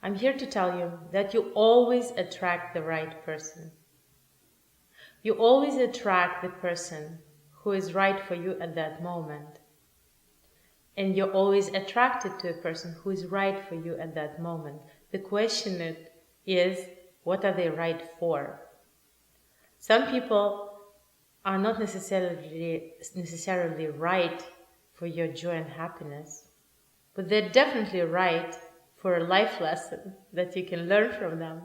I'm here to tell you that you always attract the right person. You always attract the person who is right for you at that moment. And you're always attracted to a person who is right for you at that moment. The question is, what are they right for? Some people are not necessarily right for your joy and happiness, but they're definitely right for a life lesson that you can learn from them.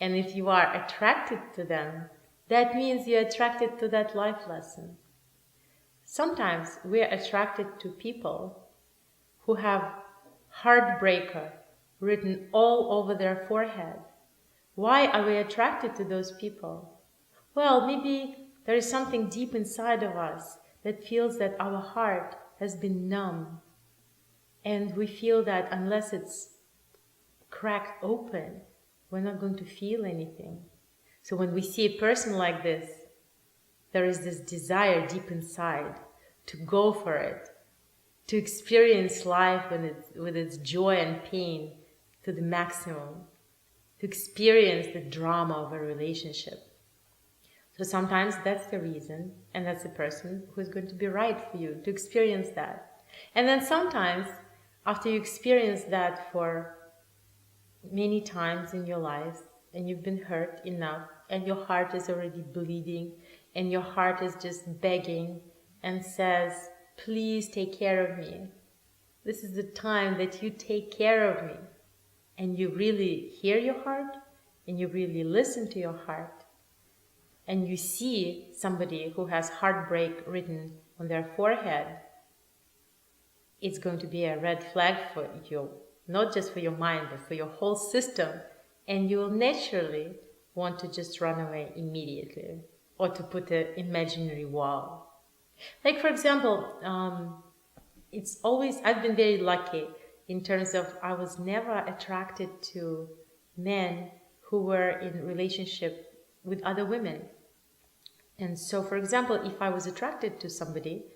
And if you are attracted to them, that means you're attracted to that life lesson. Sometimes we're attracted to people who have heartbreaker written all over their forehead. Why are we attracted to those people? Well, maybe there is something deep inside of us that feels that our heart has been numb. And we feel that unless it's cracked open, we're not going to feel anything. So when we see a person like this, there is this desire deep inside to go for it, to experience life with its joy and pain to the maximum, to experience the drama of a relationship. So sometimes that's the reason, and that's the person who's going to be right for you to experience that. And then sometimes, after you experience that for many times in your life, and you've been hurt enough, and your heart is already bleeding, and your heart is just begging and says, please take care of me. This is the time that you take care of me. And you really hear your heart, and you really listen to your heart, and you see somebody who has heartbreak written on their forehead, it's going to be a red flag for you, not just for your mind, but for your whole system. And you will naturally want to just run away immediately, or to put an imaginary wall. Like, for example, I've been very lucky in terms of I was never attracted to men who were in relationship with other women. And so, for example, if I was attracted to somebody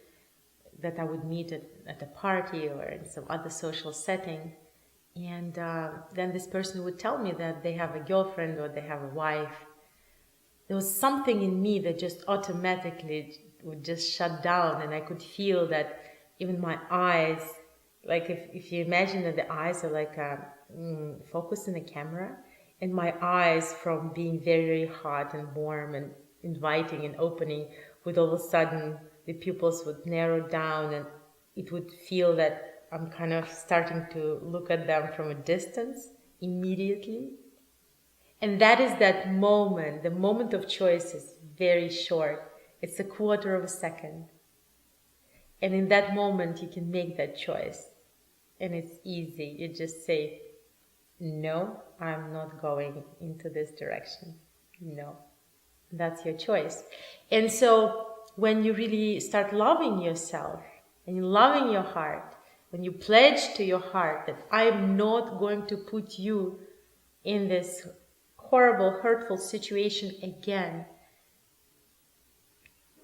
that I would meet at a party or in some other social setting, and then this person would tell me that they have a girlfriend or they have a wife, there was something in me that just automatically would just shut down, and I could feel that even my eyes, like if you imagine that the eyes are like focused in a camera, and my eyes from being very, very hot and warm and inviting and opening, would all of a sudden the pupils would narrow down, and it would feel that I'm kind of starting to look at them from a distance immediately. And that is that moment. The moment of choice is very short. It's a quarter of a second. And in that moment, you can make that choice. And it's easy. You just say, no, I'm not going into this direction. No. That's your choice. And so when you really start loving yourself and loving your heart, when you pledge to your heart that I'm not going to put you in this horrible, hurtful situation again,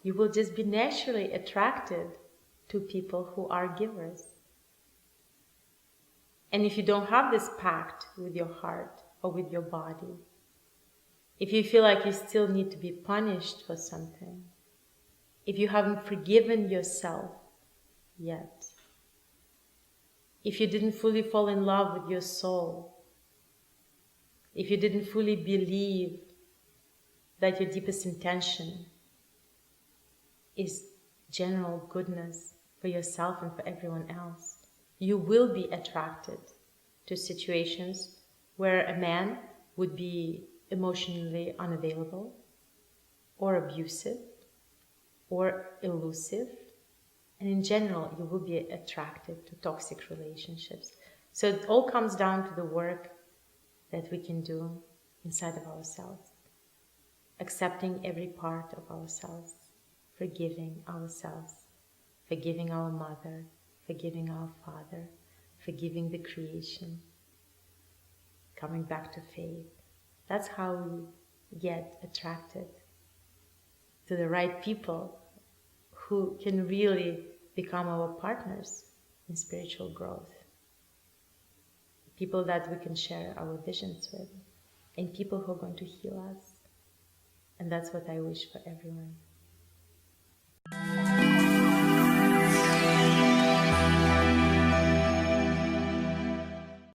you will just be naturally attracted to people who are givers. And if you don't have this pact with your heart or with your body, if you feel like you still need to be punished for something, if you haven't forgiven yourself yet, if you didn't fully fall in love with your soul, if you didn't fully believe that your deepest intention is general goodness for yourself and for everyone else, you will be attracted to situations where a man would be emotionally unavailable or abusive or elusive, and in general you will be attracted to toxic relationships. So it all comes down to the work that we can do inside of ourselves, accepting every part of ourselves, forgiving ourselves, forgiving our mother, forgiving our father, forgiving the creation, coming back to faith. That's how we get attracted to the right people who can really become our partners in spiritual growth. people that we can share our visions with, and people who are going to heal us. And that's what I wish for everyone.